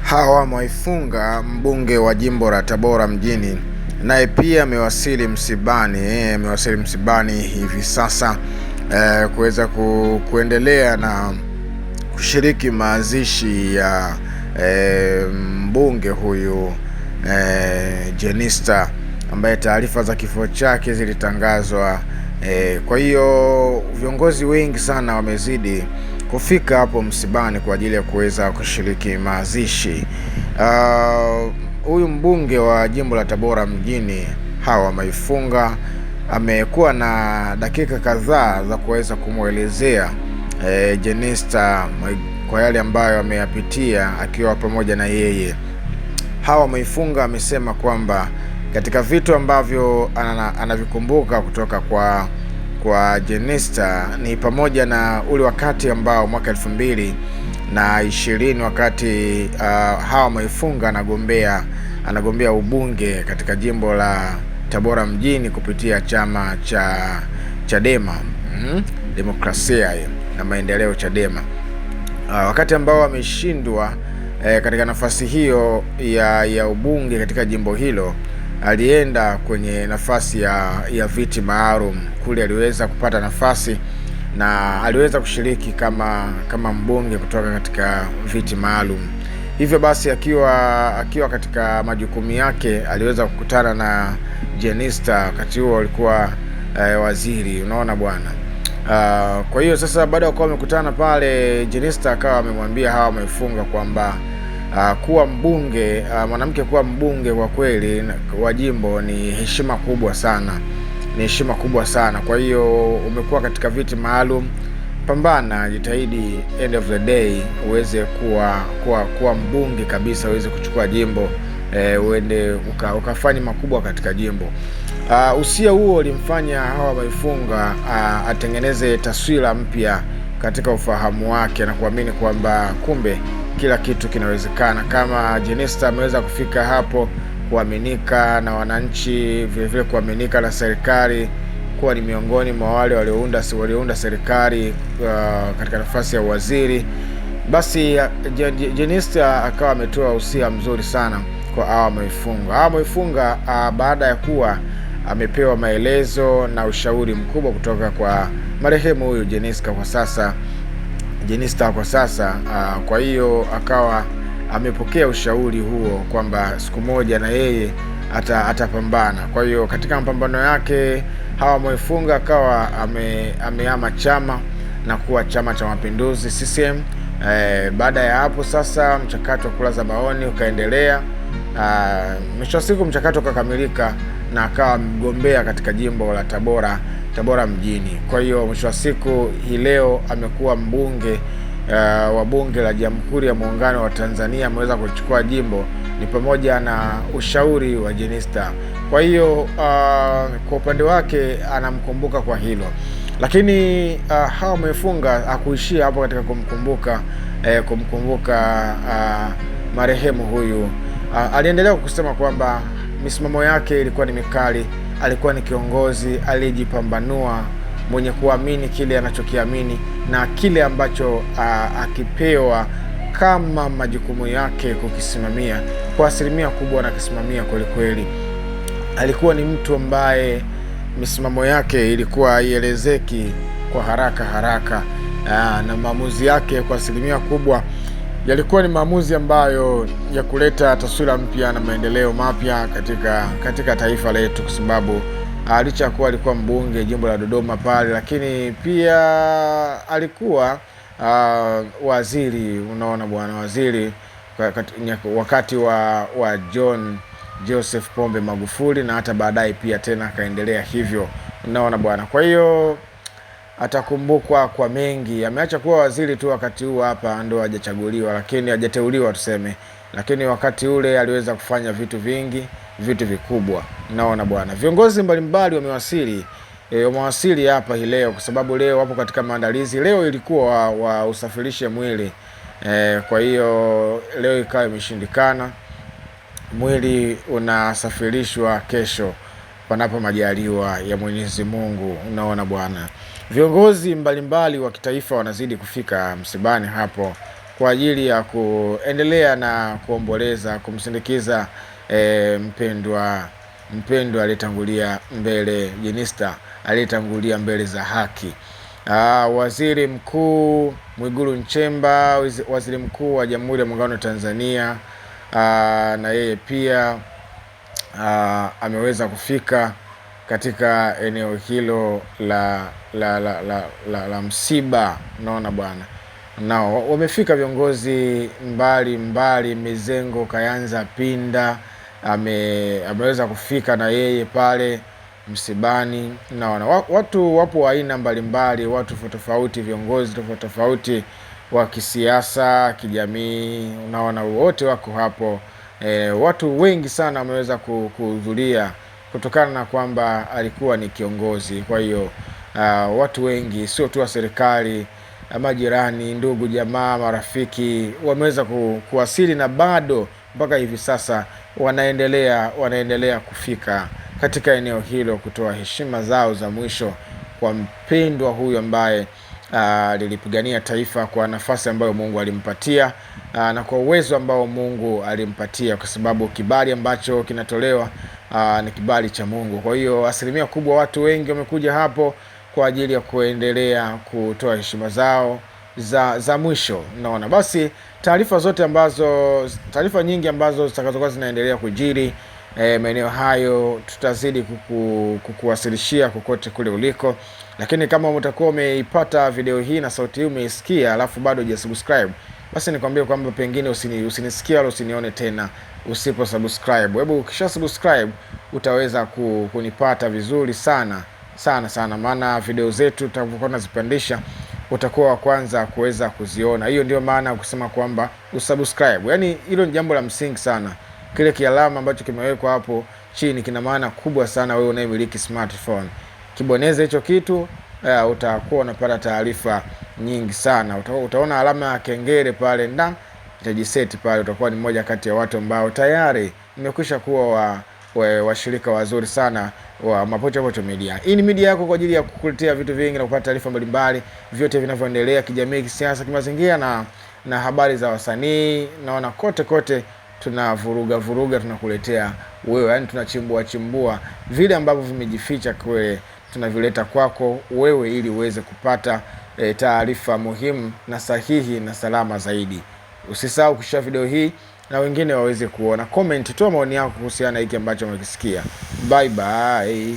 Hawa Mwaifunga, mbunge wa jimbo la Tabora mjini, naye pia amewasili msibani hivi sasa kuweza kuendelea na kushiriki mazishi ya mbunge huyu Jenista ambaye taarifa za kifo chake zilitangazwa. Kwa hiyo viongozi wengi sana wamezidi kufika hapo msibani kwa ajili ya kuweza kushiriki mazishi. Huyu mbunge wa jimbo la Tabora mjini Hawa Mwaifunga amekuwa na dakika kadhaa za kuweza kumwelezea Jenista kwa yale ambayo ameyapitia akiwa pamoja na yeye. Hawa Mwaifunga amesema kwamba katika vitu ambavyo anavikumbuka kutoka kwa Jenista ni pamoja na ule wakati ambao mwaka 2020 wakati Hawa Mwaifunga anagombea ubunge katika jimbo la Tabora mjini kupitia chama cha Chadema, Demokrasia na Maendeleo, Chadema. Wakati ambao ameshindwa katika nafasi hiyo ya ubunge katika jimbo hilo, alienda kwenye nafasi ya viti maalum. Kule aliweza kupata nafasi na aliweza kushiriki kama mbunge kutoka katika viti maalum. Hivyo basi akiwa katika majukumu yake aliweza kukutana na Jenista. Wakati huo alikuwa waziri, unaona bwana. Kwa hiyo sasa baada ya kuwa wamekutana pale, Jenista akawa amemwambia Hawa Mwaifunga kwamba kuwa mbunge, mwanamke kuwa mbunge kwa kweli wa jimbo ni heshima kubwa sana, Kwa hiyo umekuwa katika viti maalum, pambana, jitahidi, end of the day uweze kuwa mbunge kabisa, uweze kuchukua jimbo, uende ukafanya makubwa katika jimbo. Usia huo ulimfanya Hawa Mwaifunga atengeneze taswira mpya katika ufahamu wake na kuamini kwamba kumbe kila kitu kinawezekana. Kama Jenista ameweza kufika hapo, kuaminika na wananchi, vile kuaminika na serikali, kuwa ni miongoni mwa wale waliounda serikali katika nafasi ya waziri, basi Jenista akawa ametoa usia mzuri sana kwa Hawa Mwaifunga. Hawa Mwaifunga baada ya kuwa amepewa maelezo na ushauri mkubwa kutoka kwa marehemu huyu Jenista kwa sasa, kwa hiyo akawa amepokea ushauri huo kwamba siku moja na yeye atapambana. Kwa hiyo katika mapambano yake Hawa Mwaifunga akawa amehama chama na kuwa Chama cha Mapinduzi, CCM. Baada ya hapo sasa mchakato wa kulaza maoni ukaendelea. Mwisho wa siku mchakato ukakamilika na akawa mgombea katika jimbo la Tabora mjini. Kwa hiyo mwisho wa siku hii leo amekuwa mbunge wa bunge la Jamhuri ya Muungano wa Tanzania. Ameweza kuchukua jimbo ni pamoja na ushauri wa Jenista. Kwa hiyo kwa upande wake anamkumbuka kwa hilo, lakini Hawa Mwaifunga hakuishia hapo katika kumkumbuka marehemu huyu. Aliendelea kusema kwamba misimamo yake ilikuwa ni mikali, alikuwa ni kiongozi aliyejipambanua, mwenye kuamini kile anachokiamini na kile ambacho akipewa kama majukumu yake kukisimamia kwa asilimia kubwa na kisimamia kweli. Alikuwa ni mtu ambaye misimamo yake ilikuwa haielezeki kwa haraka na maamuzi yake kwa asilimia kubwa yalikuwa ni maamuzi ambayo ya kuleta taswira mpya na maendeleo mapya katika taifa letu, kwa sababu licha ya kuwa alikuwa mbunge jimbo la Dodoma pale, lakini pia alikuwa waziri, unaona bwana, waziri wakati wa John Joseph Pombe Magufuli, na hata baadaye pia tena akaendelea hivyo, unaona bwana. Kwa hiyo atakumbukwa kwa mengi. Ameacha kuwa waziri tu wakati huu hapa ndo hajachaguliwa, lakini hajateuliwa tuseme, lakini wakati ule aliweza kufanya vitu vingi, vitu vikubwa, naona bwana. Viongozi mbalimbali wamewasili hapa hii leo, kwa sababu leo wapo katika maandalizi. Leo ilikuwa usafirishe mwili, kwa hiyo leo ikawa imeshindikana. Mwili unasafirishwa kesho panapo majaliwa ya Mwenyezi Mungu, unaona bwana. Viongozi mbalimbali wa kitaifa wanazidi kufika msibani hapo kwa ajili ya kuendelea na kuomboleza, kumsindikiza mpendwa aliyetangulia mbele, Jenista aliyetangulia mbele za haki. Waziri Mkuu Mwigulu Nchemba, waziri mkuu wa Jamhuri ya Muungano wa Tanzania, na yeye pia ameweza kufika katika eneo hilo la msiba. Unaona bwana, nao wamefika viongozi mbali, Mizengo Kayanza Pinda ameweza kufika na yeye pale msibani. Naona watu wapo aina mbalimbali, watu tofauti, viongozi tofauti wa kisiasa, kijamii, unaona wote wako hapo. Watu wengi sana wameweza kuhudhuria kutokana na kwamba alikuwa ni kiongozi. Kwa hiyo watu wengi, sio tu wa serikali, majirani, ndugu, jamaa, marafiki wameweza kuwasili, na bado mpaka hivi sasa wanaendelea kufika katika eneo hilo kutoa heshima zao za mwisho kwa mpendwa huyu ambaye lilipigania taifa kwa nafasi ambayo Mungu alimpatia, na kwa uwezo ambao Mungu alimpatia, kwa sababu kibali ambacho kinatolewa ni kibali cha Mungu. Kwa hiyo asilimia kubwa watu wengi wamekuja hapo kwa ajili ya kuendelea kutoa heshima zao za mwisho. Naona basi taarifa nyingi ambazo zitakazokuwa zinaendelea kujiri maeneo hayo tutazidi kukuwasilishia kokote kule uliko. Lakini kama utakuwa umeipata video hii na sauti hii umeisikia alafu bado hujasubscribe, basi nikwambie kwamba pengine usinisikia wala usinione tena usipo subscribe. Hebu ukisha subscribe utaweza kunipata vizuri sana, maana video zetu tutakuwa tunazipandisha utakuwa wa kwanza kuweza kuziona. Hiyo ndio maana kusema kwamba usubscribe. Yaani hilo ni jambo la msingi sana. Kile kialama ambacho kimewekwa hapo chini kina maana kubwa sana. Wewe unayemiliki smartphone, kibonyeze hicho kitu, utakuwa unapata taarifa nyingi sana. Utaona alama ya kengele pale na itajiseti pale. Utakuwa ni mmoja kati ya watu ambao tayari nimekwisha kuwa washirika wazuri sana wa Mapochopocho Media. Hii ni media yako kwa ajili ya kukuletea vitu vingi na kupata taarifa mbalimbali, vyote vinavyoendelea kijamii, kisiasa, kimazingira na habari za wasanii. Naona kote tunavuruga tunakuletea wewe, yani tunachimbua vile ambavyo vimejificha kule, tunavileta kwako wewe ili uweze kupata taarifa muhimu na sahihi na salama zaidi. Usisahau kushare video hii na wengine waweze kuona. Comment, toa maoni yako kuhusiana na hiki ambacho umekisikia. Bye bye.